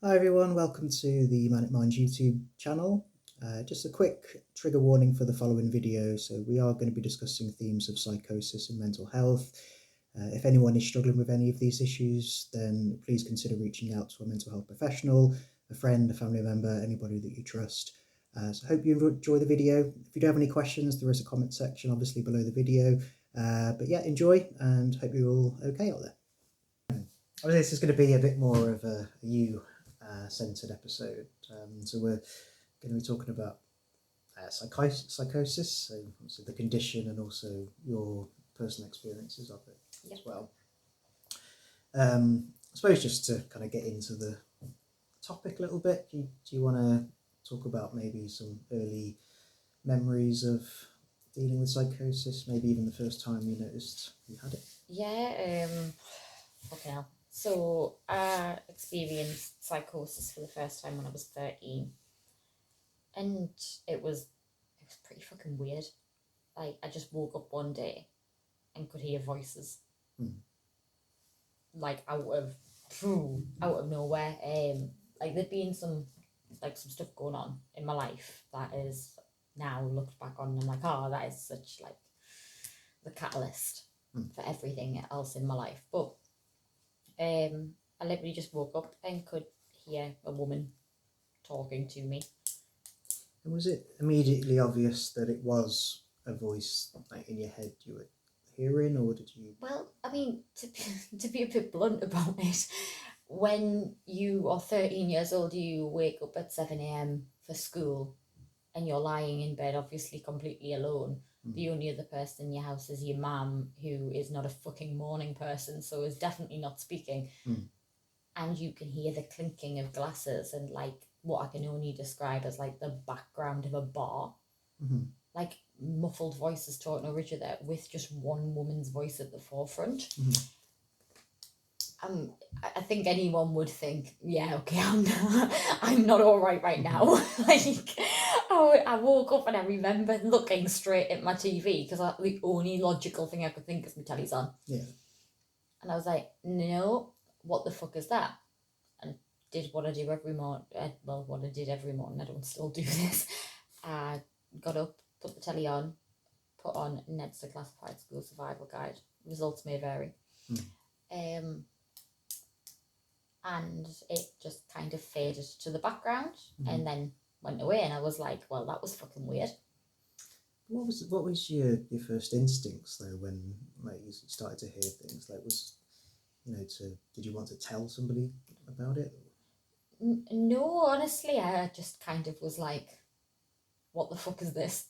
Hi everyone, welcome to the Manic Minds YouTube channel. Just a quick trigger warning for the following video. So we are going to be discussing themes of psychosis and mental health. If anyone is struggling with any of these issues, then please consider reaching out to a mental health professional, a friend, a family member, anybody that you trust. So I hope you enjoy the video. If you do have any questions, there is a comment section obviously below the video. But yeah, enjoy and hope you're all okay out there. This is going to be a bit more of a you-centered episode. So we're going to be talking about psychosis, so obviously the condition and also your personal experiences of it as well. I suppose just to kind of get into the topic a little bit, do you want to talk about maybe some early memories of dealing with psychosis, maybe even the first time you noticed you had it? Yeah, fucking hell. So I experienced psychosis for the first time when I was 13. And it was pretty fucking weird. Like, I just woke up one day and could hear voices. Like out of nowhere. Like there'd been some stuff going on in my life that is now looked back on and I'm like, oh, that is such like the catalyst for everything else in my life. But I literally just woke up and could hear a woman talking to me. And was it immediately obvious that it was a voice like in your head you were hearing, or did you? Well, I mean, to be a bit blunt about it, when you are 13 years old, you wake up at 7 a.m. for school and you're lying in bed, obviously completely alone. The only other person in your house is your mum, who is not a fucking morning person, so is definitely not speaking. And you can hear the clinking of glasses and like what I can only describe as like the background of a bar. Like muffled voices talking over each other with just one woman's voice at the forefront. I think anyone would think, yeah, okay, I'm not all right now. Like, I woke up and I remember looking straight at my TV because the only logical thing I could think is my telly's on. Yeah. And I was like, no, what the fuck is that? And did what I do every morning. Well, what I did every morning. I don't still do this. I got up, put the telly on, put on Ned's The Classified School Survival Guide. Results may vary. And it just kind of faded to the background and then went away. And I was like, well, that was fucking weird. What was your first instincts though when like you started to hear things? Like did you want to tell somebody about it? No, honestly, I just kind of was like, what the fuck is this?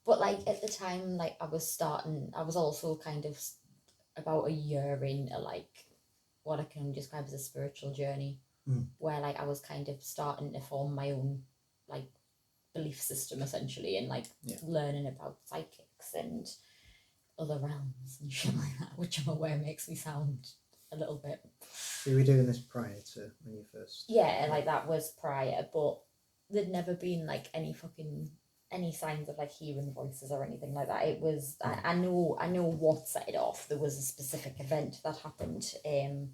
But like at the time, like I was also kind of about a year into like what I can describe as a spiritual journey, where like I was kind of starting to form my own like belief system essentially, and like learning about psychics and other realms and shit like that, which I'm aware makes me sound a little bit. So you were doing this prior to when you first? Yeah, like that was prior, but there'd never been like any signs of like hearing voices or anything like that. It was I know what set it off. There was a specific event that happened, and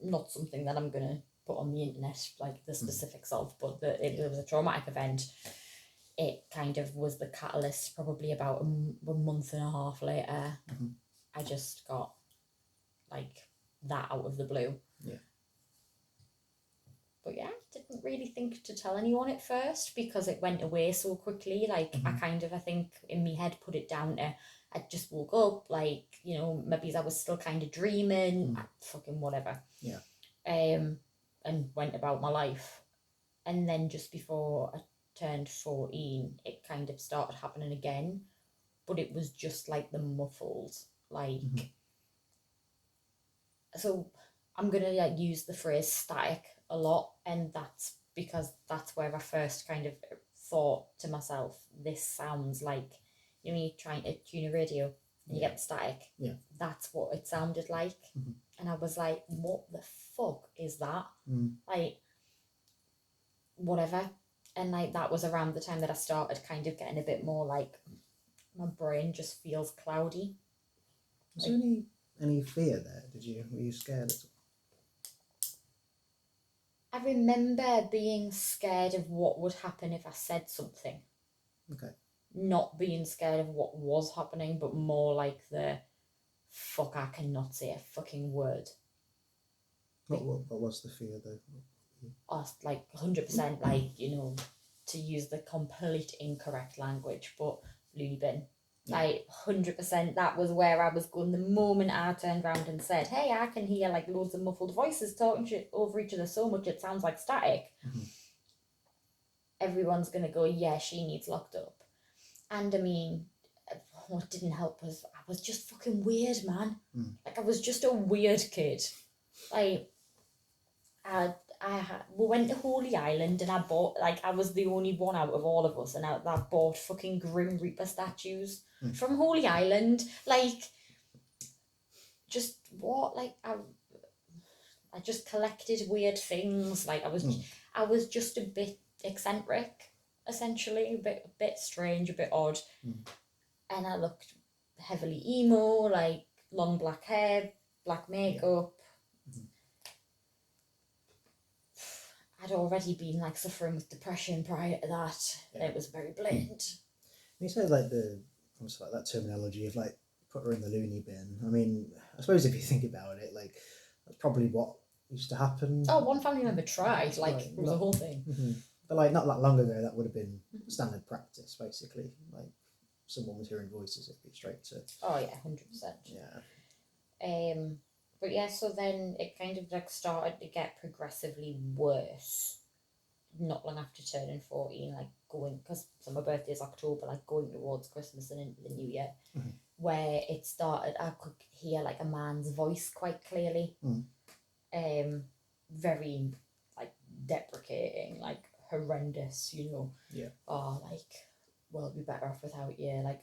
not something that I'm gonna put on the internet like the specifics of, but it was a traumatic event. It kind of was the catalyst. Probably about a month and a half later, I just got like that out of the blue. Yeah. But yeah, didn't really think to tell anyone at first because it went away so quickly. Like I think in my head put it down to I just woke up, like, you know, maybe I was still kind of dreaming, fucking whatever. Yeah. And went about my life. And then just before I turned 14, it kind of started happening again. But it was just like the muffled, like... So I'm going to like use the phrase static a lot, and that's because that's where I first kind of thought to myself, this sounds like, you know, you're trying to tune a radio and you get the static. Yeah. That's what it sounded like. And I was like, what the fuck is that? Like, whatever. And like that was around the time that I started kind of getting a bit more like my brain just feels cloudy. Was there any fear there? Were you scared at all? I remember being scared of what would happen if I said something. Okay. Not being scared of what was happening, but more like the fuck, I cannot say a fucking word. What was the fear though? Or like 100% like, you know, to use the complete incorrect language, but loony bin. Like 100%, that was where I was going. The moment I turned around and said, hey, I can hear like loads of muffled voices talking shit over each other so much it sounds like static. Everyone's gonna go, yeah, she needs locked up. And I mean, what didn't help was I was just fucking weird, man. Like I was just a weird kid. Like we went to Holy Island and I bought, like, I was the only one out of all of us, and I bought fucking Grim Reaper statues from Holy Island. Like, just what? Like, I just collected weird things. Like, I was just a bit eccentric, essentially, a bit strange, a bit odd. And I looked heavily emo, like long black hair, black makeup. I'd already been like suffering with depression prior to that. It was very blatant. You said like almost like that terminology of like put her in the loony bin. I mean, I suppose if you think about it, like that's probably what used to happen. Oh, one family member tried. Like it was a whole thing. But like not that long ago, that would have been standard practice, basically. Like someone was hearing voices, it'd be straight to. Oh yeah, 100%. Yeah. But yeah, so then it kind of like started to get progressively worse. Not long after turning 14, like going, because my birthday is October, like going towards Christmas and into the new year, where it started, I could hear like a man's voice quite clearly. Very like deprecating, like horrendous, you know. Yeah. Oh, like, well, we'd be better off without you, like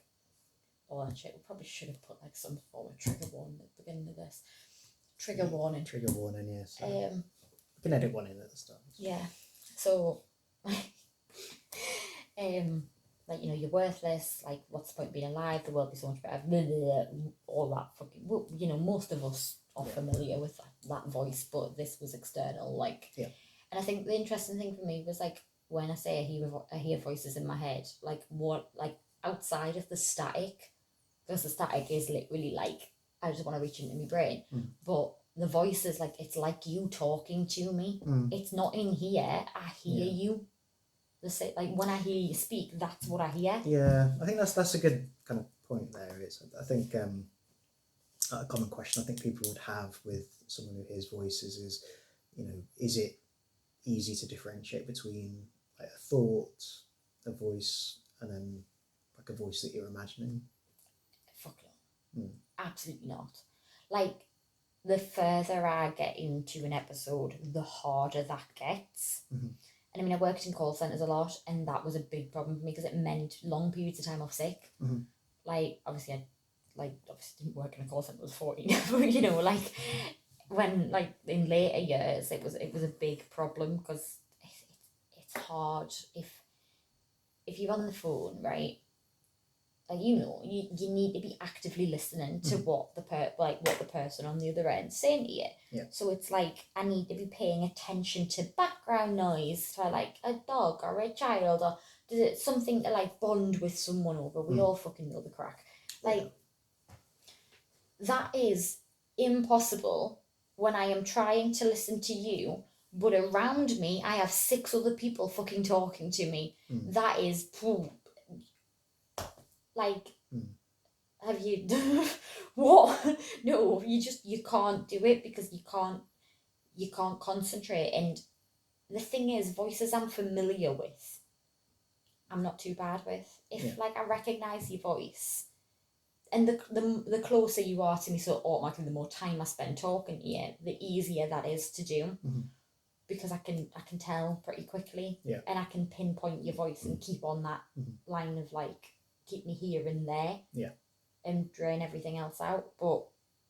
all that shit. We probably should have put like some form of trigger warning at the beginning of this. Trigger warning, yes. You can edit one in at the start. Yeah. So, like, you know, you're worthless. Like, what's the point of being alive? The world would be so much better. Blah, blah, blah, all that fucking. Well, you know, most of us are familiar with that voice, but this was external. Like, and I think the interesting thing for me was like when I say I hear voices in my head, like what, like outside of the static, because the static is literally like I just want to reach into my brain, but the voice is like, it's like you talking to me. It's not in here. I hear you. Like when I hear you speak, that's what I hear. Yeah, I think that's a good kind of point there. I think a common question I think people would have with someone who hears voices is, you know, is it easy to differentiate between like a thought, a voice, and then like a voice that you're imagining? Fuck no. Absolutely not. Like, the further I get into an episode, the harder that gets. And I mean, I worked in call centres a lot, and that was a big problem for me because it meant long periods of time off sick. Like, obviously, I obviously didn't work in a call centre when I was 14, but, you know, like, when, like, in later years, it was a big problem because it's hard if you're on the phone, right? Like, you know, you need to be actively listening to what the person on the other end saying to you. Yeah. So it's like I need to be paying attention to background noise, to like a dog or a child, or something to like bond with someone over. We all fucking know the crack. Like, that is impossible when I am trying to listen to you, but around me I have 6 other people fucking talking to me. That is like, have you what? No, you can't do it because you can't concentrate. And the thing is, voices I'm familiar with, I'm not too bad with. If like I recognize your voice, and the closer you are to me, so automatically the more time I spend talking to you, the easier that is to do. Because I can tell pretty quickly, and I can pinpoint your voice and keep on that line of like, keep me here and there, and drain everything else out. But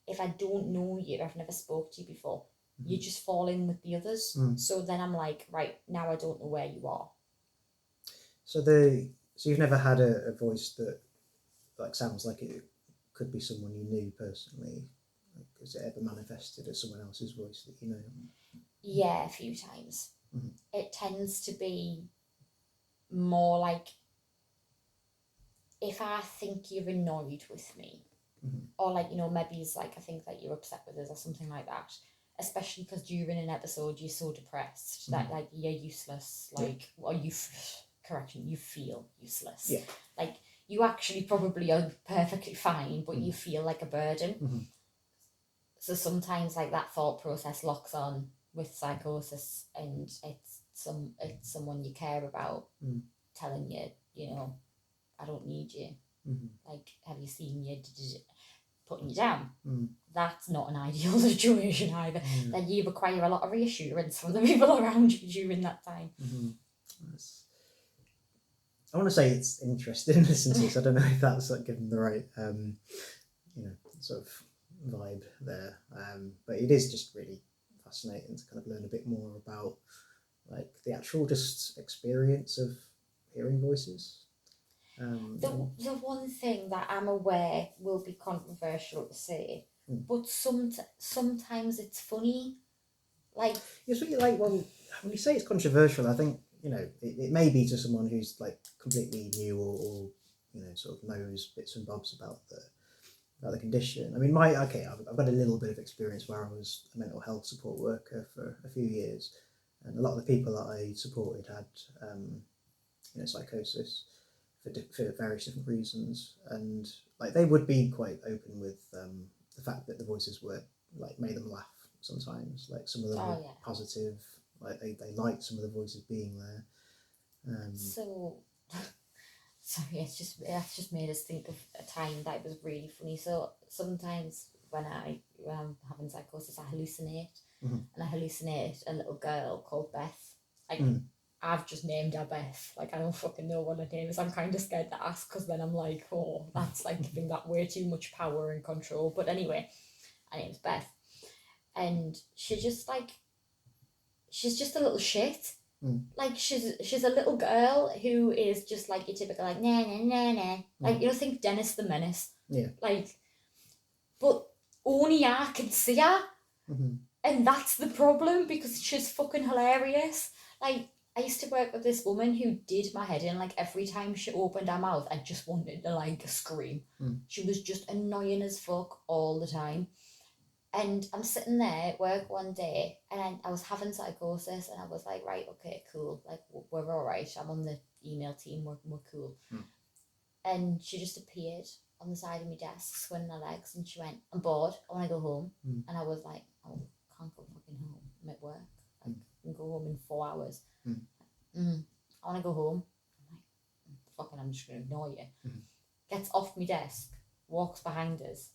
if I don't know you, I've never spoke to you before, you just fall in with the others. So then I'm like, right, now I don't know where you are. So you've never had a voice that like sounds like it could be someone you knew personally? Like, has it ever manifested as someone else's voice that you know? Yeah, a few times. it tends to be more like, if I think you're annoyed with me, or like, maybe it's like I think that you're upset with us or something like that, especially because during an episode you're so depressed that like you're useless, like, or you feel useless. Yeah. Like, you actually probably are perfectly fine, but you feel like a burden. So sometimes like that thought process locks on with psychosis, and it's someone you care about telling you, I don't need you. Like, have you seen you putting you down? That's not an ideal situation either. Like, you require a lot of reassurance from the people around you during that time. I want to say it's interesting to listen to this. I don't know if that's like given the right sort of vibe there, but it is just really fascinating to kind of learn a bit more about like the actual just experience of hearing voices. The one thing that I'm aware will be controversial to say, but sometimes it's funny. Like, it's really like, well, when you say it's controversial, I think it may be to someone who's like completely new or sort of knows bits and bobs about the condition. I mean, I've got a little bit of experience where I was a mental health support worker for a few years, and a lot of the people that I supported had psychosis for various different reasons, and like they would be quite open with the fact that the voices were like made them laugh sometimes. Like, some of them were positive, like they liked some of the voices being there. So sorry, it's just made us think of a time that was really funny. So sometimes when I'm having psychosis, I hallucinate, and I hallucinate a little girl called Beth. Like, I've just named her Beth. Like, I don't fucking know what her name is. I'm kind of scared to ask, because then I'm like, oh, that's like giving that way too much power and control. But anyway, her name's Beth, and she's just a little shit. Like, she's a little girl who is just like your typical like nah nah nah nah. Like, think Dennis the Menace. Yeah. Like, but only I can see her, and that's the problem, because she's fucking hilarious. Like, I used to work with this woman who did my head in. Like, every time she opened her mouth, I just wanted to like scream. She was just annoying as fuck all the time. And I'm sitting there at work one day, and I was having psychosis, and I was like, right, okay, cool. Like, we're all right. I'm on the email team. We're cool. And she just appeared on the side of my desk, swinging her legs, and she went, I'm bored. I want to go home. And I was like, oh, I can't go fucking home. I'm at work. Like, I can go home in 4 hours. I want to go home. I'm like, fucking, I'm just going to ignore you. Gets off my desk, walks behind us,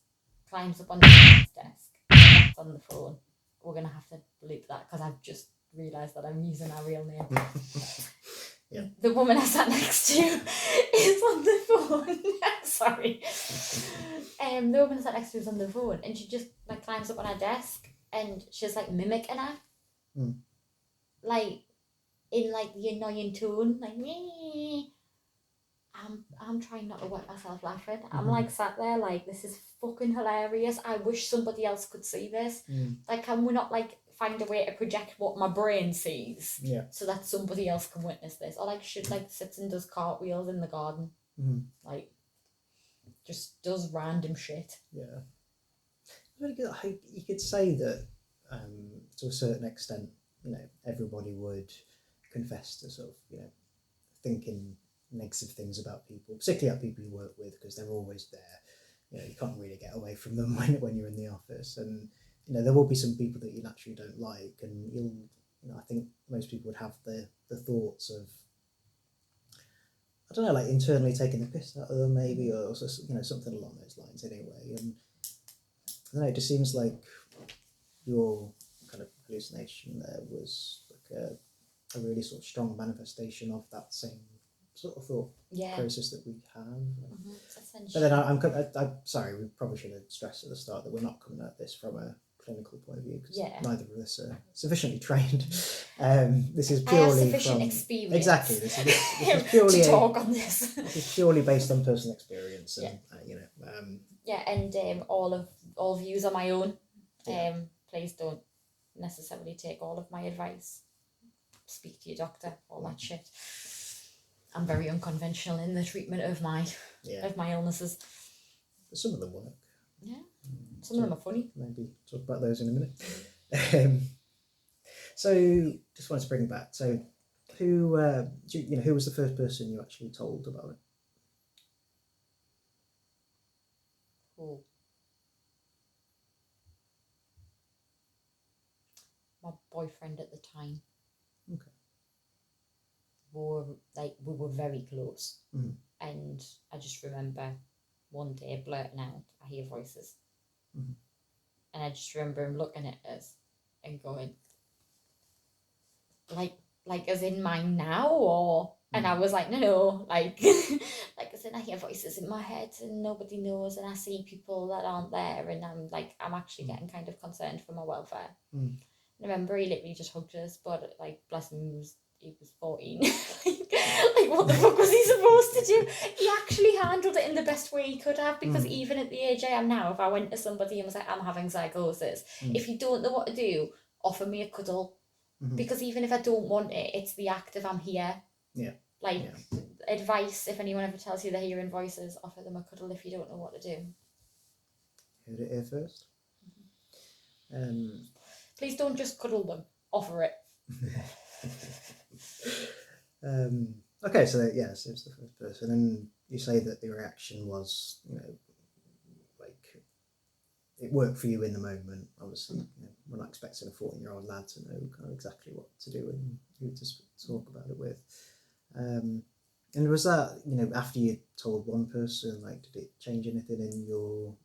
climbs up on the desk, gets on the phone. We're going to have to bleep that, because I've just realised that I'm using our real name. Yeah. The woman I sat next to is on the phone. Sorry. The woman I sat next to is on the phone, and she just like climbs up on her desk, and she's like mimicking her. Like, in like the annoying tone, like me. I'm trying not to wet myself laughing. I'm like sat there like, this is fucking hilarious. I wish somebody else could see this. Like, can we not like find a way to project what my brain sees, so that somebody else can witness this? Or like, shit, like sits and does cartwheels in the garden, like just does random shit. Yeah, you could say that to a certain extent, everybody would confess to sort of thinking negative things about people, particularly about people you work with, because they're always there. You can't really get away from them when you're in the office, and there will be some people that you naturally don't like, and I think most people would have the thoughts of, I don't know, like internally taking the piss out of them, maybe, or something along those lines anyway. And I don't know, it just seems like your kind of hallucination there was like a really sort of strong manifestation of that same sort of thought process that we have. But then I'm sorry, we probably should have stressed at the start that we're not coming at this from a clinical point of view, because neither of us are sufficiently trained. This is purely, I have sufficient experience. Exactly. This is purely to talk on this. This is purely based on personal experience, and and all views are my own. Please don't necessarily take all of my advice. speak to your doctor, all that shit. I'm very unconventional in the treatment of my illnesses. But some of them work. Yeah, some of them are funny. Maybe talk about those in a minute. So just wanted to bring it back. So who who was the first person you actually told about it? Oh. My boyfriend at the time. Okay. We were very close. Mm-hmm. And I just remember one day blurting out, I hear voices. Mm-hmm. And I just remember him looking at us and going, like as in mine now, or... And I was like, no, like as in I hear voices in my head and nobody knows, and I see people that aren't there, and I'm actually getting kind of concerned for my welfare. Mm. I remember he literally just hugged us, but like, bless him, he was 14. like what the fuck was he supposed to do? He actually handled it in the best way he could have, because even at the age I am now, if I went to somebody and was like, I'm having psychosis, if you don't know what to do, offer me a cuddle. Because even if I don't want it, it's the act of I'm here. Yeah. Advice, if anyone ever tells you they're hearing voices, offer them a cuddle if you don't know what to do. Heard it here first. Please don't just cuddle them, offer it. Okay, so yes, it was the first person, and you say that the reaction was, like, it worked for you in the moment. Obviously, we're not expecting a 14-year-old lad to know kind of exactly what to do and who to talk about it with. And was that, after you told one person, like, did it change anything in your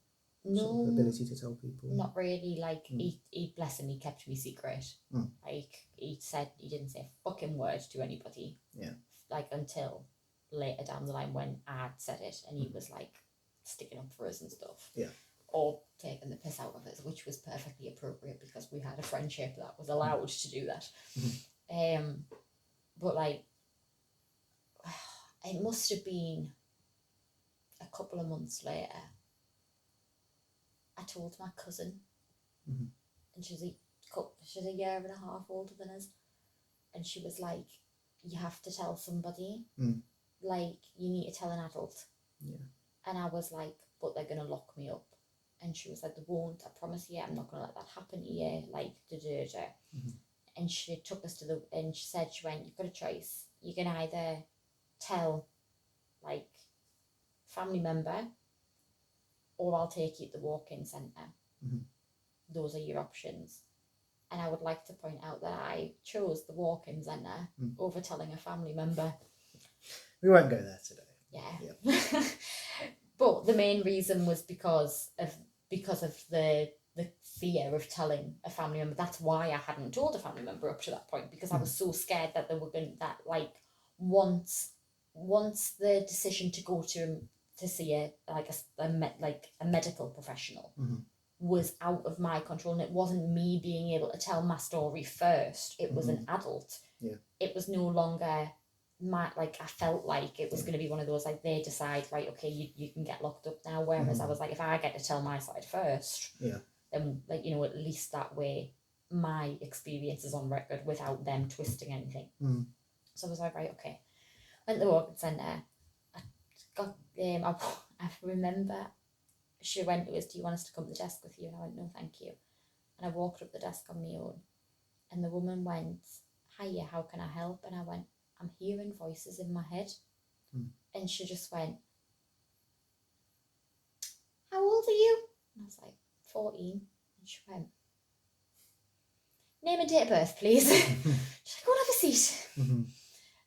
sort of ability to tell people? Not really. Like, he bless him, he kept me secret. Like, he didn't say a fucking word to anybody. Yeah. Like, until later down the line when I had said it, and he was like sticking up for us and stuff. Yeah. Or taking the piss out of us, which was perfectly appropriate because we had a friendship that was allowed to do that. But like, it must have been a couple of months later, I told my cousin, and she's a year and a half older than us, and she was like, you have to tell somebody, like, you need to tell an adult. Yeah. And I was like, but they're gonna lock me up. And she was like, they won't, I promise you, I'm not gonna let that happen to you, like, da. And she took us and she said, you've got a choice. You can either tell, like, family member, or I'll take you to the walk-in centre. Those are your options. And I would like to point out that I chose the walk-in centre over telling a family member. We won't go there today. Yeah. But the main reason was because of the fear of telling a family member. That's why I hadn't told a family member up to that point, because I was so scared that they were going like once the decision to go to see a medical professional was out of my control, and it wasn't me being able to tell my story first. It was an adult. Yeah. It was no longer I felt like it was going to be one of those, like, they decide, right, okay, you can get locked up now, whereas I was like, if I get to tell my side first, then, like, at least that way my experience is on record without them twisting anything. So I was like, right, okay. Went to the walk-in centre. I got I remember she went to us, do you want us to come to the desk with you? And I went, no, thank you. And I walked up the desk on my own, and the woman went, hiya, how can I help? And I went, I'm hearing voices in my head. And she just went, how old are you? And I was like, 14. And she went, name and date of birth, please. She's like, go and have a seat.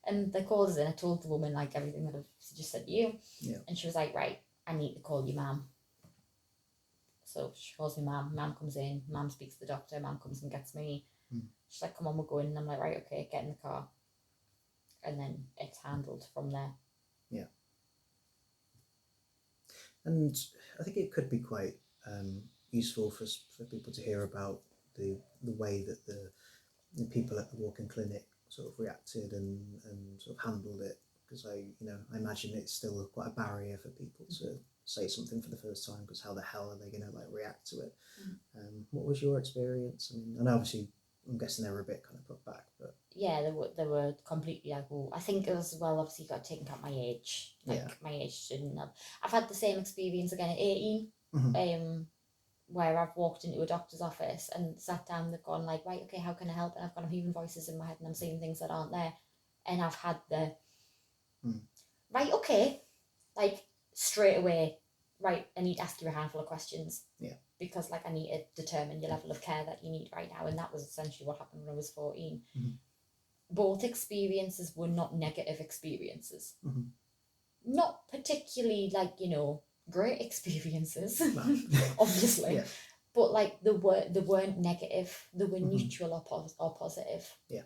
And they called us in. I told the woman, like, everything that I've just said to you. Yeah. And she was like, right, I need to call you mum. So she calls me mum. Mum comes in. Mum speaks to the doctor. Mum comes and gets me. She's like, come on, we're going. And I'm like, right, okay, get in the car. And then it's handled from there. Yeah. And I think it could be quite useful for people to hear about the way that the people at the walk-in clinic sort of reacted and sort of handled it, because I imagine it's still quite a barrier for people to say something for the first time, because how the hell are they going to, like, react to it? What was your experience? I mean, and obviously I'm guessing they were a bit kind of put back, but yeah, they were completely like, oh, I think as well, obviously got taken out my age. Like my age didn't have. I've had the same experience again at 18, where I've walked into a doctor's office and sat down, they've gone like, right, okay, how can I help? And I've got hearing voices in my head and I'm seeing things that aren't there. And I've had the, right, okay, like straight away, right, I need to ask you a handful of questions. Yeah. Because like I need to determine your level of care that you need right now. And that was essentially what happened when I was 14. Both experiences were not negative experiences. Not particularly like, you know, great experiences, obviously. Yeah. But like they weren't negative, they were neutral or positive. Yeah.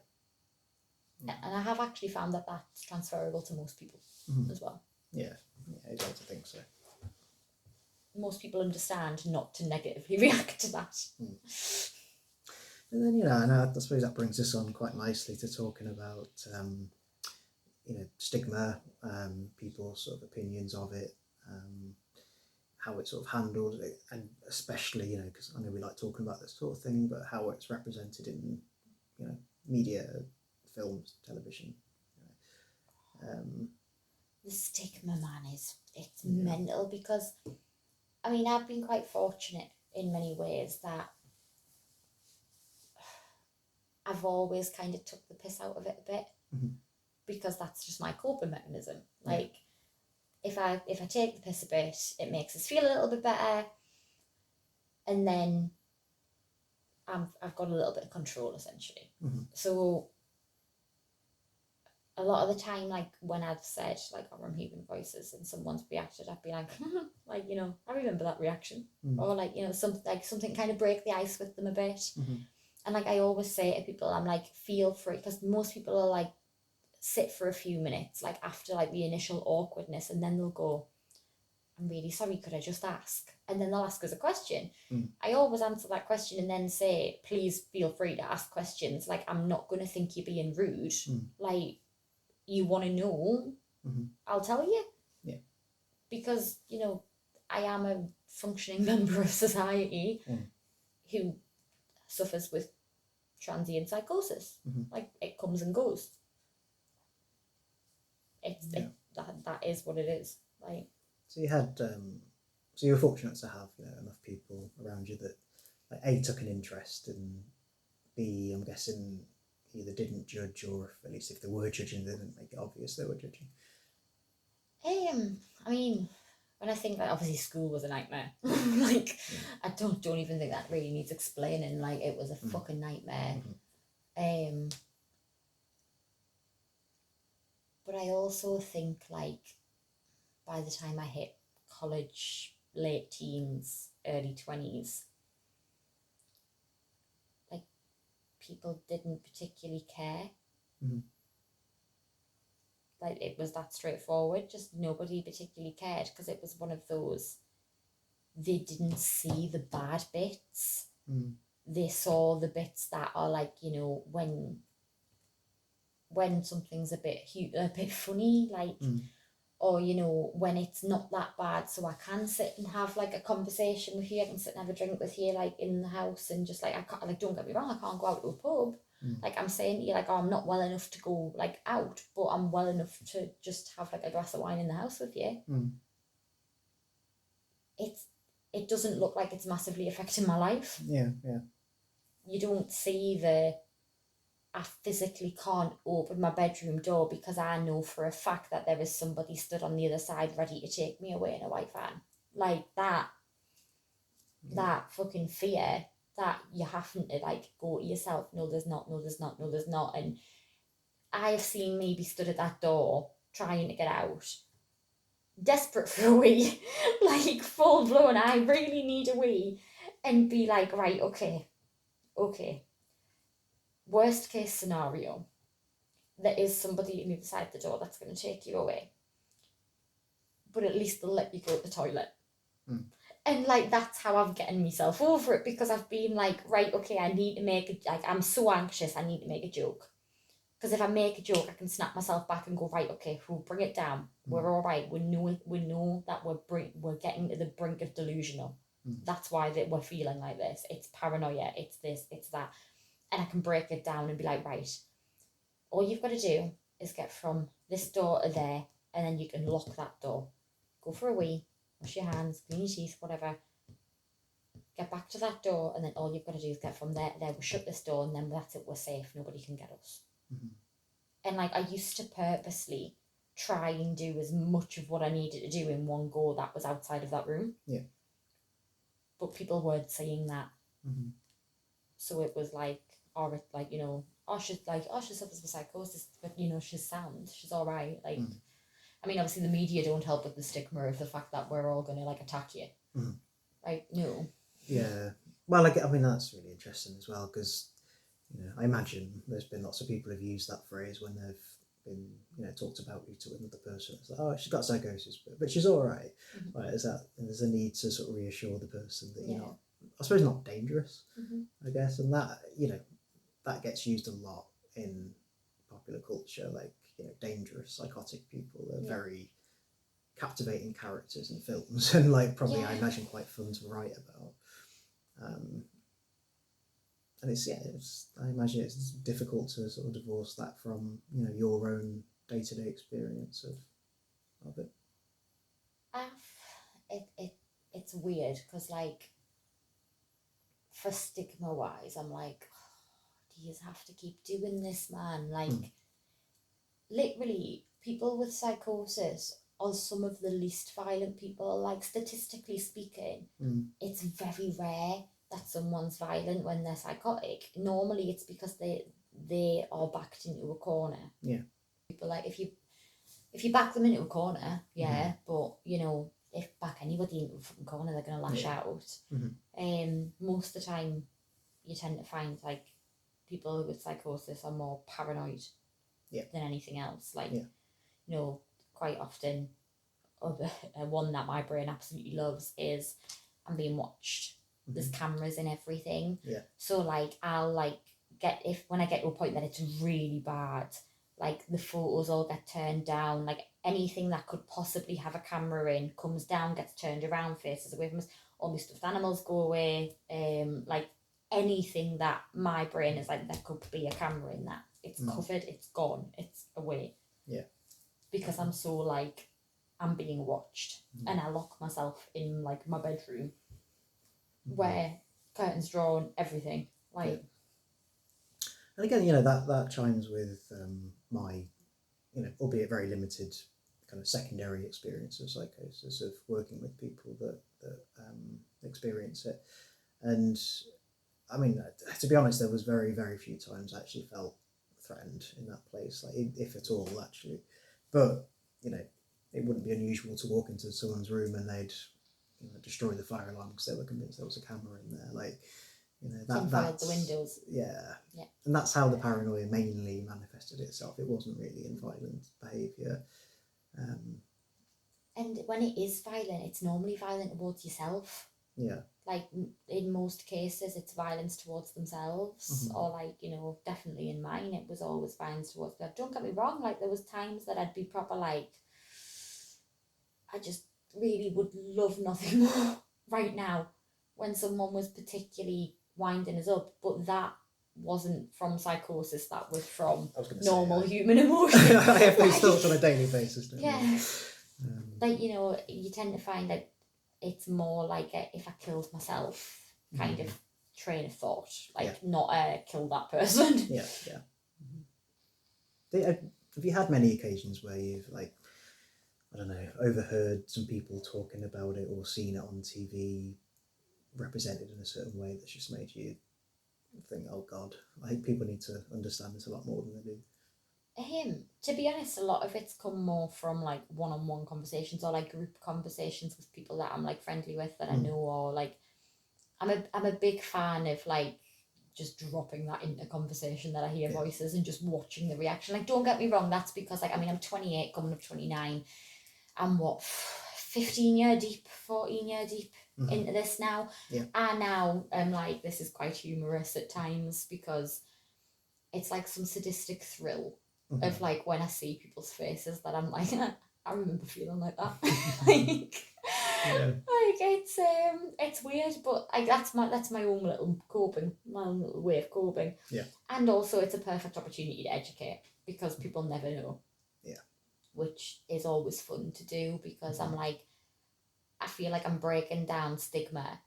And I have actually found that that's transferable to most people as well. Yeah, I'd like to think so. Most people understand not to negatively react to that. And then, you know, and I suppose that brings us on quite nicely to talking about, you know, stigma, people's sort of opinions of it, how it's sort of handled, and especially, you know, because I know we like talking about this sort of thing, but how it's represented in, you know, media, films, television. The stigma, man, it's mental, because, I mean, I've been quite fortunate in many ways that I've always kind of took the piss out of it a bit, because that's just my coping mechanism. Like, if I take the piss a bit, it makes us feel a little bit better, and then I've got a little bit of control, essentially. So a lot of the time, like when I've said like, oh, I'm hearing voices and someone's reacted, I've been like, like, you know, I remember that reaction. Or like, you know, something kind of break the ice with them a bit. And like I always say to people, I'm like, feel free, because most people are like, sit for a few minutes, like after like the initial awkwardness, and then they'll go, I'm really sorry, could I just ask? And then they'll ask us a question. I always answer that question and then say, please feel free to ask questions. Like, I'm not going to think you're being rude. Like, you want to know, I'll tell you. Yeah. Because, you know, I am a functioning member of society who suffers with transient psychosis. Like, it comes and goes. That is what it is. Like, so you had, so you were fortunate to have, you know, enough people around you that, like, A, took an interest, and B, I'm guessing either didn't judge, or at least if they were judging, they didn't make it obvious they were judging. I mean, when I think that, obviously school was a nightmare. Like, I don't even think that really needs explaining. Like, it was a fucking nightmare. But I also think, like, by the time I hit college, late teens, early 20s, like, people didn't particularly care. Like, it was that straightforward. Just nobody particularly cared, because it was one of those, they didn't see the bad bits. They saw the bits that are like, you know, when something's a bit funny, like, or, you know, when it's not that bad, so I can sit and have like a conversation with you, I can sit and have a drink with you, like, in the house, and just like, I can't, like, don't get me wrong, I can't go out to a pub. Like, I'm saying to you, like, oh, I'm not well enough to go like out, but I'm well enough to just have like a glass of wine in the house with you. It doesn't look like it's massively affecting my life. Yeah. You don't see I physically can't open my bedroom door because I know for a fact that there is somebody stood on the other side ready to take me away in a white van. Like, that fucking fear that you're having to like go to yourself, no there's not, no there's not, no there's not. And I've seen me be stood at that door trying to get out, desperate for a wee, like full blown, I really need a wee, and be like, right, okay, worst case scenario, there is somebody on the other side of the door that's going to take you away, but at least they'll let you go to the toilet. And like, that's how I'm getting myself over it, because I've been like, right, okay, I need to make I'm so anxious, I need to make a joke. Because if I make a joke, I can snap myself back and go, right, okay, we'll bring it down. We're all right. We know that we're getting to the brink of delusional. That's why we're feeling like this. It's paranoia. It's this. It's that. And I can break it down and be like, right, all you've got to do is get from this door to there, and then you can lock that door. Go for a wee, wash your hands, clean your teeth, whatever. Get back to that door, and then all you've got to do is get from there to there. We'll shut this door, and then that's it. We're safe. Nobody can get us. Mm-hmm. And like, I used to purposely try and do as much of what I needed to do in one go that was outside of that room. Yeah. But people weren't saying that. Mm-hmm. So it was like, or like, you know, she's suffers with psychosis, but you know, she's sound. She's all right. Like, I mean, obviously the media don't help with the stigma of the fact that we're all gonna like attack you. Mm-hmm. Right? No. Yeah. Well, I mean, that's really interesting as well, because, you know, I imagine there's been lots of people who've used that phrase when they've been, you know, talked about you to another person. It's like, oh, she's got psychosis, but she's all right. Mm-hmm. Right? There's a need to sort of reassure the person that you're Yeah. not, I suppose, not dangerous. Mm-hmm. I guess, and that, you know, that gets used a lot in popular culture. Like, you know, dangerous, psychotic people are very captivating characters in films, and like probably I imagine quite fun to write about. And I imagine it's difficult to sort of divorce that from, you know, your own day-to-day experience of it. It's weird because, like, for stigma wise, I'm like, oh, do you have to keep doing this, man? Like, literally, people with psychosis are some of the least violent people. Like, statistically speaking, it's very rare that someone's violent when they're psychotic. Normally it's because they are backed into a corner. Yeah. People, like, if you back them into a corner, but you know, if back anybody into a fucking corner, they're gonna lash out. Most of the time you tend to find like people with psychosis are more paranoid than anything else. Like, you know, quite often one that my brain absolutely loves is I'm being watched. There's cameras and everything. Yeah. So like I'll like when I get to a point that it's really bad, like the photos all get turned down, like anything that could possibly have a camera in comes down, gets turned around, faces away from us. All my stuffed animals go away. Like anything that my brain is like, there could be a camera in that. It's covered, it's gone, it's away. Yeah. Because I'm so like, I'm being watched, and I lock myself in like my bedroom where curtains drawn, everything. Like, and again, you know, that chimes with my, you know, albeit very limited kind of secondary experience of psychosis, of working with people that experience it. And I mean, to be honest, there was very, very few times I actually felt threatened in that place, like if at all, actually. But, you know, it wouldn't be unusual to walk into someone's room and they'd, you know, destroy the fire alarm because they were convinced there was a camera in there. Like, you know, that's the windows. Yeah. And that's how the paranoia mainly manifested itself. It wasn't really in violent behaviour. And when it is violent, it's normally violent towards yourself. Yeah. Like, in most cases, it's violence towards themselves, or like, you know, definitely in mine, it was always violence towards them. Don't get me wrong, like, there was times that I'd be proper like, I just really would love nothing more right now when someone was particularly winding us up, but that wasn't from psychosis, that was from normal human emotion. I have those thoughts on a daily basis, don't I? Like, you know, you tend to find that it's more like a, if I killed myself kind of train of thought, like not a kill that person. Have you had many occasions where you've, like, I don't know, overheard some people talking about it or seen it on TV represented in a certain way that's just made you think, oh God, I think people need to understand this a lot more than they do? To be honest, a lot of it's come more from like one-on-one conversations or like group conversations with people that I'm like friendly with, that I know, or like I'm a big fan of like just dropping that into conversation, that I hear voices and just watching the reaction. Like, don't get me wrong, that's because like, I mean, I'm 28 coming up 29. I'm what, 15 year deep, 14 year deep into this now. And now I'm like, this is quite humorous at times because it's like some sadistic thrill of like when I see people's faces that I'm like, I remember feeling like that. Like it's weird, but that's my own little coping, my own little way of coping. And also it's a perfect opportunity to educate, because people never know. Yeah. Which is always fun to do, because I'm like, I feel like I'm breaking down stigma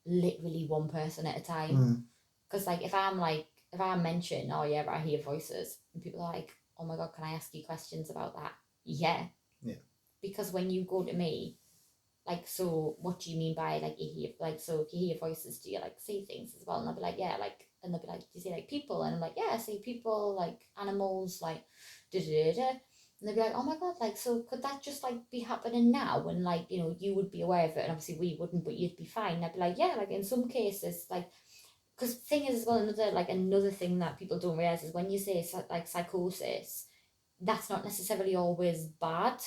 literally one person at a time. Because like if I mention, oh yeah, I hear voices, and people are like, oh my god, can I ask you questions about that? Yeah. Because when you go to me, like, so what do you mean by like you hear, like, so if you hear voices, do you like see things as well? And I'll be like, yeah, like, and they'll be like, do you see like people? And I'm like, yeah, I see people, like animals, like da da da. And they'll be like, oh my god, like, so could that just like be happening now? And like, you know, you would be aware of it, and obviously we wouldn't, but you'd be fine. And I'd be like, yeah, like in some cases, like, because thing is as well, another thing that people don't realize is when you say like psychosis, that's not necessarily always bad.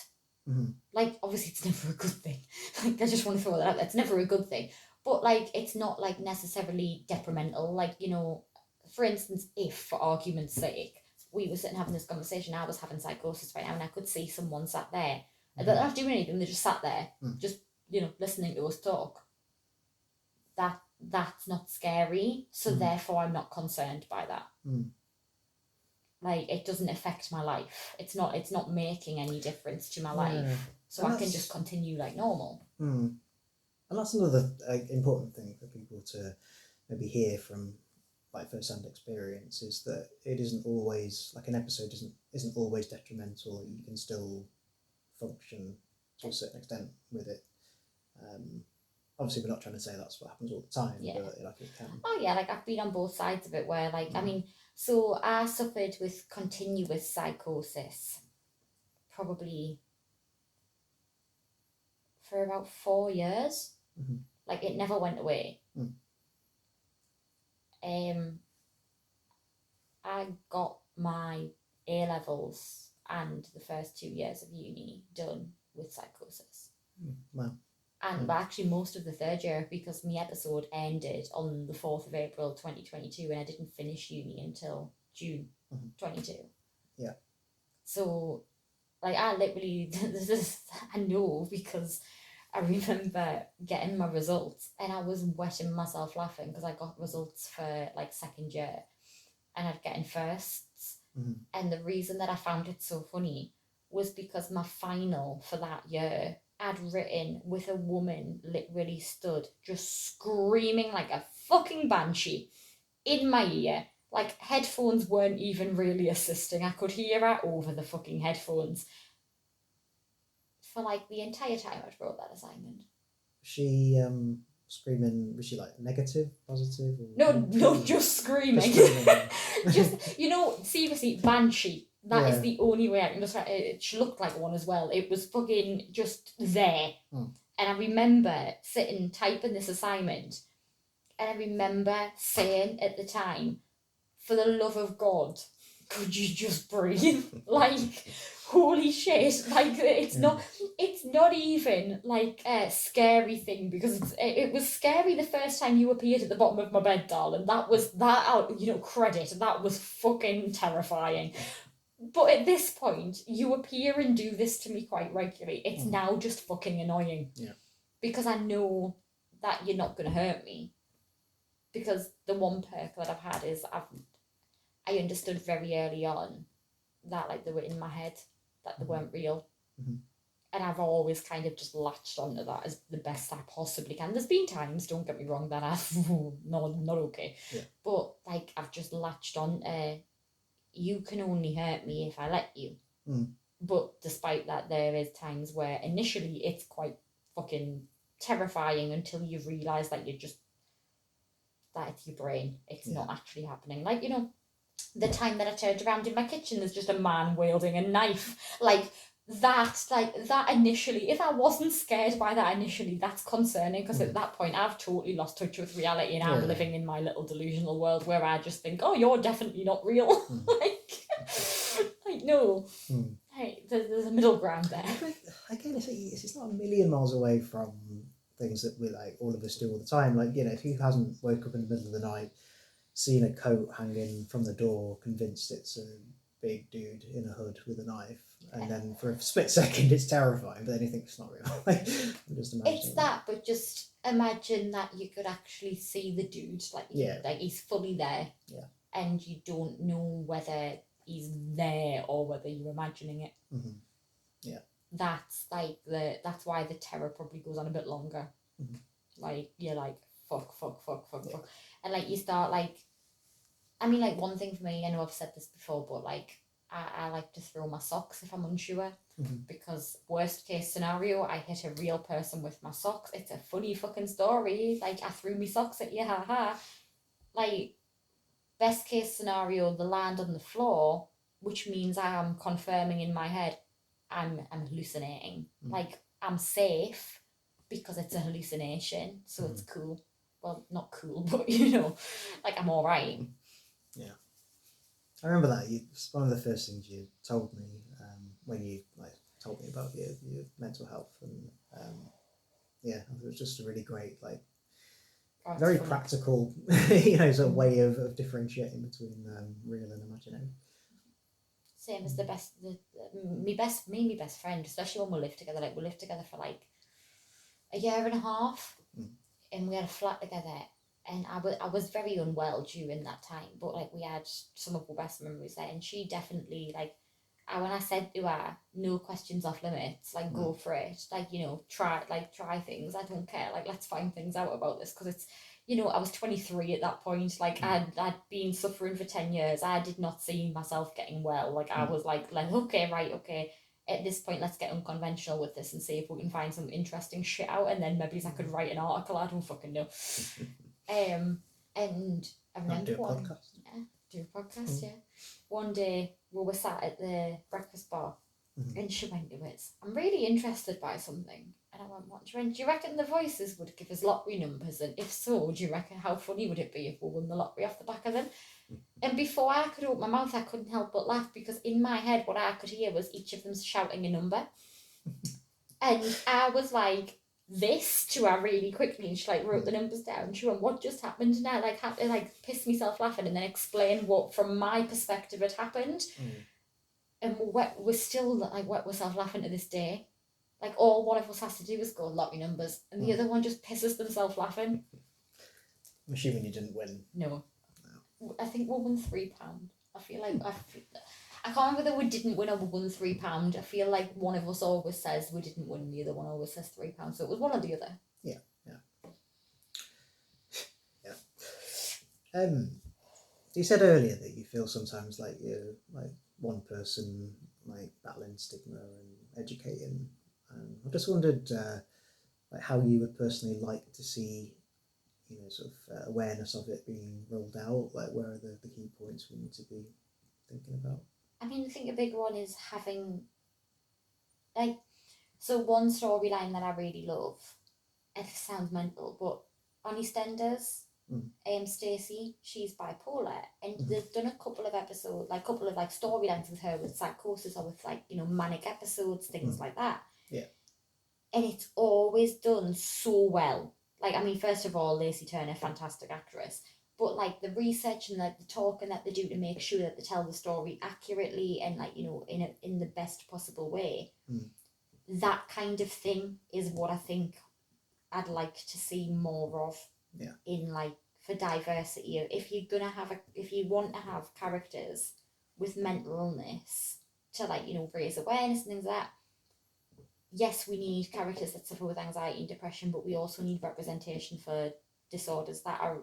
Like, obviously it's never a good thing. Like, I just want to throw that out there. It's never a good thing. But like, it's not like necessarily detrimental. Like, you know, for instance, if for argument's sake, we were sitting having this conversation, I was having psychosis right now, and I could see someone sat there. And they're not doing anything, they just sat there, just, you know, listening to us talk. That's not scary, so therefore I'm not concerned by that. Like, it doesn't affect my life. It's not making any difference to my life. So I can just continue like normal. And that's another important thing for people to maybe hear from like first-hand experience, is that it isn't always, like, an episode isn't always detrimental. You can still function to a certain extent with it. Obviously we're not trying to say that's what happens all the time, but like it can. Oh yeah, like I've been on both sides of it, where like I mean, so I suffered with continuous psychosis probably for about 4 years. Like, it never went away. I got my A-levels and the first 2 years of uni done with psychosis. Wow. And but actually most of the third year, because my episode ended on the 4th of April 2022, and I didn't finish uni until June 22. Yeah. So, like, I literally, I know, because I remember getting my results and I was wetting myself laughing, because I got results for like second year and I'd getting firsts. And the reason that I found it so funny was because my final for that year, I'd written with a woman literally stood just screaming like a fucking banshee in my ear. Like, headphones weren't even really assisting. I could hear her over the fucking headphones for like the entire time I'd wrote that assignment. She screaming, was she like negative, positive? Or no, just screaming. Just, you know, seriously, banshee. That is the only way I can describe it. She looked like one as well. It was fucking just there. And I remember sitting typing this assignment, and I remember saying at the time, for the love of God, could you just breathe? Like, holy shit. Like, it's not even like a scary thing, because it was scary the first time you appeared at the bottom of my bed, darling. That was credit. That was fucking terrifying. But at this point, you appear and do this to me quite regularly. It's now just fucking annoying. Yeah. Because I know that you're not going to hurt me. Because the one perk that I've had is I understood very early on that, like, they were in my head, that they weren't real. And I've always kind of just latched onto that as the best I possibly can. There's been times, don't get me wrong, that I've not okay. Yeah. But, like, I've just latched on to, you can only hurt me if I let you. But despite that, there is times where initially it's quite fucking terrifying until you realise that that it's your brain. It's not actually happening. Like, you know, the time that I turned around in my kitchen, there's just a man wielding a knife. Like that initially, if I wasn't scared by that initially, that's concerning, because at that point I've totally lost touch with reality, and I'm living in my little delusional world where I just think, oh, you're definitely not real. like no. Hey, there's a middle ground there. Again, it's not a million miles away from things that we, like, all of us do all the time. Like, you know, who hasn't woke up in the middle of the night, seen a coat hanging from the door, convinced it's a big dude in a hood with a knife, and then for a split second it's terrifying, but then you think it's not real. Like, just it's that, but just imagine that you could actually see the dude, like, like, he's fully there, and you don't know whether is there or whether you're imagining it. Mm-hmm. Yeah. That's why the terror probably goes on a bit longer. Mm-hmm. Like, you're like, fuck. Yeah. And like, you start like, I mean, like, one thing for me, I know I've said this before, but like, I like to throw my socks if I'm unsure. Mm-hmm. Because worst case scenario, I hit a real person with my socks. It's a funny fucking story. Like, I threw me socks at you, haha. Like, best case scenario, they land on the floor, which means I am confirming in my head I'm hallucinating. Mm. Like, I'm safe because it's a hallucination, so it's cool. Well, not cool, but like, I'm all right. Yeah, I remember that. It's one of the first things you told me when you told me about your mental health, and yeah, it was just a really great, very funny. practical, sort of way of differentiating between real and imaginary. Same as me best friend, especially when we lived together. Like, we lived together for like a year and a half, and we had a flat together. And I was very unwell during that time, but like, we had some of the best memories there. And she definitely, like, when I said to her, no questions off limits, like, go for it, like, try things. I don't care. Like, let's find things out about this, because it's, I was 23 at that point. Like, I'd been suffering for 10 years. I did not see myself getting well. Like, I was like, okay. At this point, let's get unconventional with this and see if we can find some interesting shit out, and then maybe I could write an article. I don't fucking know. And I remember do a podcast. Do a podcast, yeah. One day we were sat at the breakfast bar, and she went to it, I'm really interested by something. And I went, what do you reckon? Do you reckon the voices would give us lottery numbers? And if so, do you reckon how funny would it be if we won the lottery off the back of them? And before I could open my mouth, I couldn't help but laugh, because in my head what I could hear was each of them shouting a number. And I was like, this to her really quickly, and she like wrote the numbers down. She went, what just happened? And I like had to like piss myself laughing and then explain what from my perspective had happened. And we're still like wet ourselves laughing to this day. Like, all one of us has to do is go lottery numbers, and the other one just pisses themselves laughing. I'm assuming you didn't win. No. I think we won £3. I feel like I can't remember whether we didn't win or we won £3. I feel like one of us always says we didn't win, and the other one always says £3. So it was one or the other. Yeah. You said earlier that you feel sometimes like you're like one person, like battling stigma and educating. I just wondered like how you would personally like to see, sort of awareness of it being rolled out. Like, where are the key points we need to be thinking about? I mean, I think a big one is having, like, so one storyline that I really love, it sounds mental, but on EastEnders, Stacey, she's bipolar, and they've done a couple of episodes, like couple of like storylines with her with psychosis, or with like, manic episodes, things like that. Yeah. And it's always done so well. Like, I mean, first of all, Lacey Turner, fantastic actress, but like the research and like the talking that they do to make sure that they tell the story accurately and like, in the best possible way. That kind of thing is what I think I'd like to see more of. Yeah. In like, for diversity, if you want to have characters with mental illness to like, raise awareness and things like that. Yes, we need characters that suffer with anxiety and depression, but we also need representation for disorders that are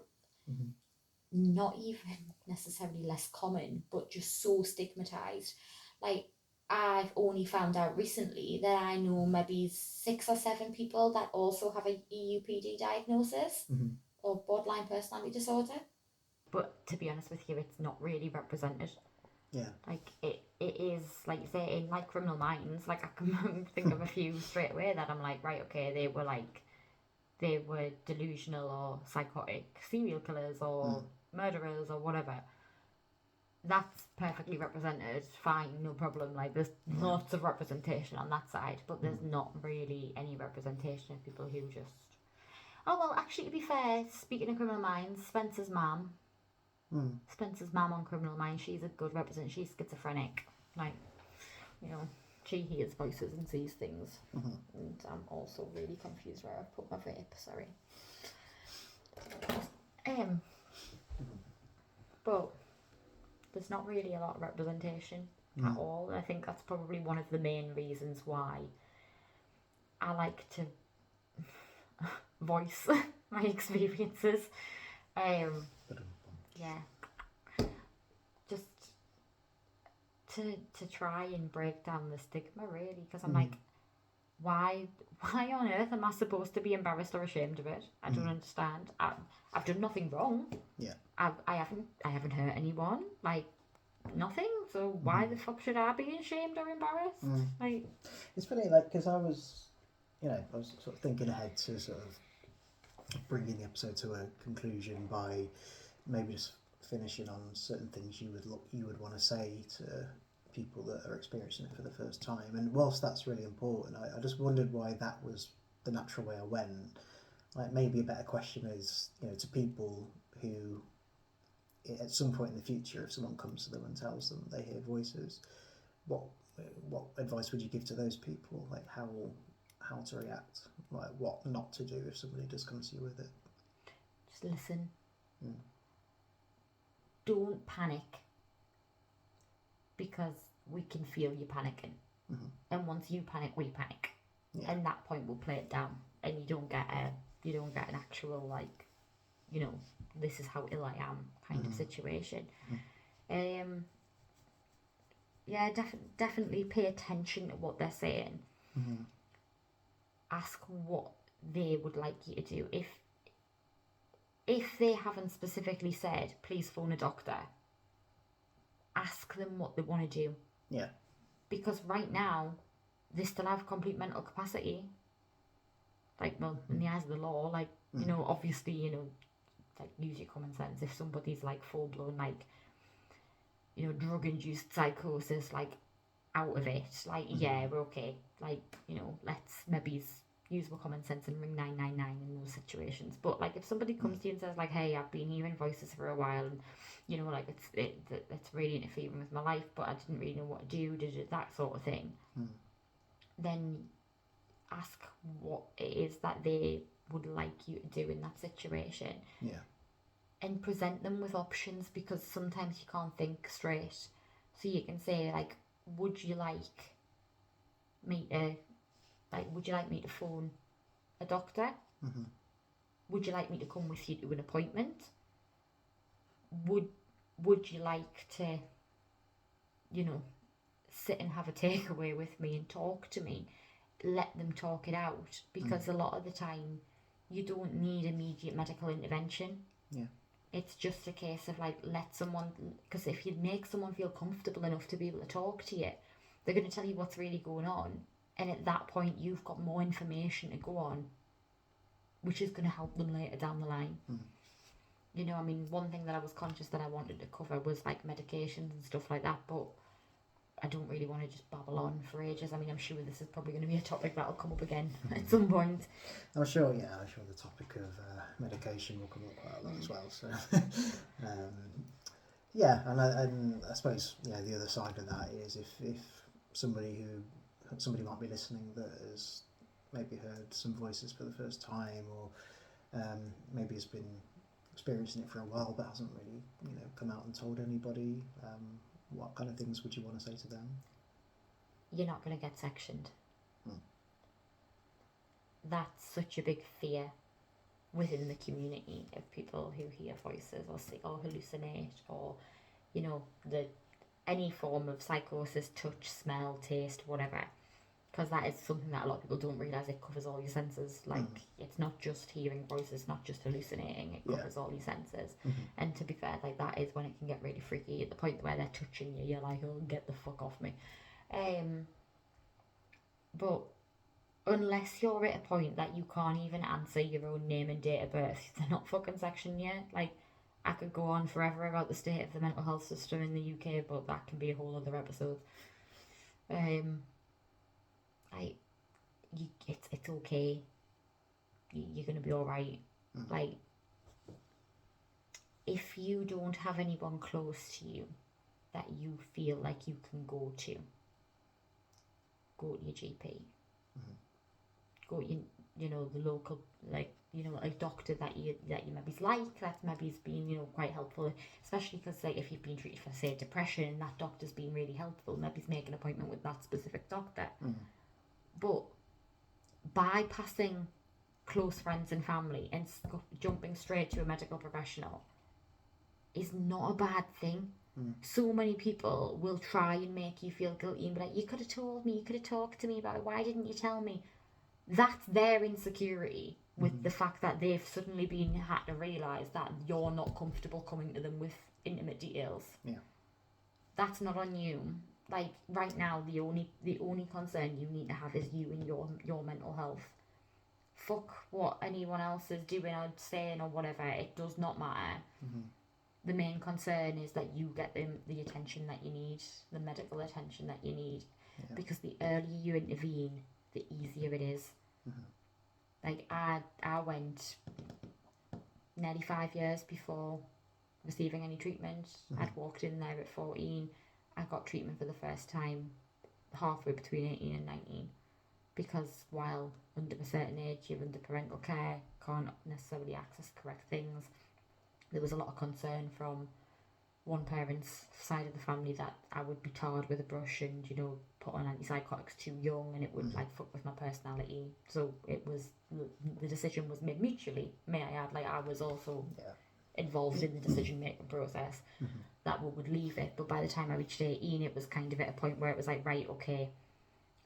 not even necessarily less common, but just so stigmatized. Like, I've only found out recently that I know maybe 6 or 7 people that also have a EUPD diagnosis or borderline personality disorder. But to be honest with you, it's not really represented. Yeah. Like, it is, like you say, in like Criminal Minds, like I can think of a few straight away that I'm like, right, okay, they were delusional or psychotic serial killers or murderers or whatever. That's perfectly represented, fine, no problem. Like, there's lots of representation on that side, but there's not really any representation of people who just... Oh, well, actually, to be fair, speaking of Criminal Minds, Spencer's mum on Criminal Minds, she's a good representation. She's schizophrenic. Like, she hears voices and sees things. And I'm also really confused where I've put my vape, sorry. But There's not really a lot of representation at all. And I think that's probably one of the main reasons why I like to voice my experiences. Yeah. Just to try and break down the stigma, really, because I'm like, why on earth am I supposed to be embarrassed or ashamed of it? I don't understand. I've done nothing wrong. Yeah. I haven't hurt anyone. Like, nothing. So why the fuck should I be ashamed or embarrassed? Like, it's funny, like, because I was sort of thinking ahead to sort of bringing the episode to a conclusion by maybe just finishing on certain things you would want to say to people that are experiencing it for the first time. And whilst that's really important, I just wondered why that was the natural way I went. Like, maybe a better question is, to people who, at some point in the future, if someone comes to them and tells them they hear voices, what advice would you give to those people? Like, how to react, like what not to do if somebody does come to you with it? Just listen. Don't panic, because we can feel you panicking. And once you panic, we panic. And that point we'll play it down, and you don't get an actual, like, this is how ill I am kind of situation. Yeah, definitely pay attention to what they're saying. Ask what they would like you to do. If they haven't specifically said, please phone a doctor, ask them what they want to do. Yeah. Because right now, they still have complete mental capacity. Like, well, in the eyes of the law, like, obviously, like, use your common sense. If somebody's, like, full-blown, like, drug-induced psychosis, like, out of it, like, yeah, we're okay. Like, let's maybe use our common sense and ring 999 in those situations. But, like, if somebody comes to you and says, like, hey, I've been hearing voices for a while, and, like, it's really interfering with my life, but I didn't really know what to do, that sort of thing, then ask what it is that they would like you to do in that situation. Yeah. And present them with options, because sometimes you can't think straight. So you can say, like, would you like me to phone a doctor? Would you like me to come with you to an appointment? Would you like to, sit and have a takeaway with me and talk to me? Let them talk it out, because a lot of the time you don't need immediate medical intervention. Yeah. It's just a case of, like, let someone, because if you make someone feel comfortable enough to be able to talk to you, they're going to tell you what's really going on, and at that point you've got more information to go on, which is going to help them later down the line. I mean, one thing that I was conscious that I wanted to cover was, like, medications and stuff like that, but I don't really want to just babble on for ages. I mean, I'm sure this is probably going to be a topic that'll come up again at some point. I'm sure the topic of medication will come up quite a lot as well. So, and I suppose the other side of that is if somebody might be listening that has maybe heard some voices for the first time, or maybe has been experiencing it for a while but hasn't really come out and told anybody. What kind of things would you want to say to them? You're not going to get sectioned. That's such a big fear within the community of people who hear voices or see or hallucinate, or any form of psychosis, touch, smell, taste, whatever. Because that is something that a lot of people don't realise. It covers all your senses. Like, it's not just hearing voices, not just hallucinating. It covers all your senses. And to be fair, like, that is when it can get really freaky. At the point where they're touching you, you're like, oh, get the fuck off me. But unless you're at a point that you can't even answer your own name and date of birth, they're not fucking sectioning you. Like, I could go on forever about the state of the mental health system in the UK, but that can be a whole other episode. It's okay. You're gonna be all right. Like, if you don't have anyone close to you that you feel like you can go to your GP. go to the local, like, a doctor that you maybe like, that maybe's been quite helpful, especially because, like, if you've been treated for, say, depression and that doctor's been really helpful, maybe make an appointment with that specific doctor. But bypassing close friends and family and jumping straight to a medical professional is not a bad thing. So many people will try and make you feel guilty and be like, you could have told me, you could have talked to me about it, why didn't you tell me? That's their insecurity with the fact that they've suddenly had to realise that you're not comfortable coming to them with intimate details. Yeah. That's not on you. Like, right now, the only concern you need to have is you and your mental health. Fuck what anyone else is doing or saying or whatever. It does not matter. The main concern is that you get the attention that you need, the medical attention that you need. Yeah. Because the earlier you intervene, the easier it is. Like, I went nearly 5 years before receiving any treatment. I'd walked in there at 14. I got treatment for the first time halfway between 18 and 19. Because while under a certain age, you're under parental care, can't necessarily access correct things. There was a lot of concern from one parent's side of the family that I would be tarred with a brush and, put on antipsychotics too young, and it would like fuck with my personality. So the decision was made mutually, may I add. Like, I was also involved in the decision making process that we would leave it. But by the time I reached 18, it was kind of at a point where it was like, right, okay,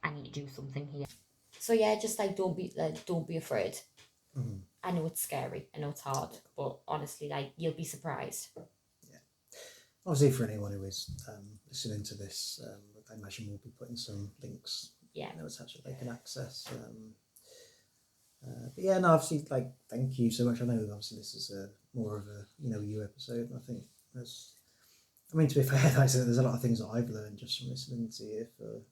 I need to do something here. So yeah, just like don't be afraid. I know it's scary, I know it's hard, but honestly, like, you'll be surprised. Yeah. Obviously, for anyone who is listening to this, I imagine we'll be putting some links. Yeah. Attached that they can access. But yeah, no, obviously, like, thank you so much. I know, obviously, this is more of a you episode, and I think to be fair, like I said, there's a lot of things that I've learned just from listening to you for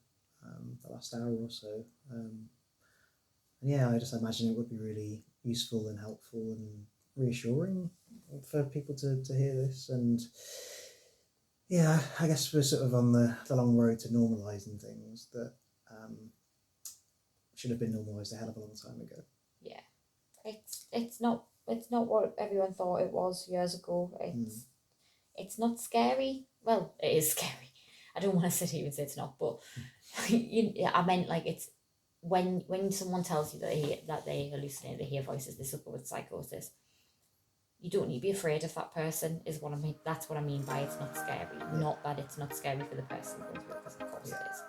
the last hour or so. And yeah, I just imagine it would be really useful and helpful and reassuring for people to hear this. And yeah, I guess we're sort of on the long road to normalising things that should have been normalised a hell of a long time ago. Yeah, it's not what everyone thought it was years ago. It's not scary. Well, it is scary. I don't want to sit here and say it's not, but I meant, like, it's when someone tells you that they hallucinate, they hear voices, they suffer with psychosis. You don't need to be afraid of that person, is what I mean. That's what I mean by it's not scary. Not that it's not scary for the person going through it, because of course it is.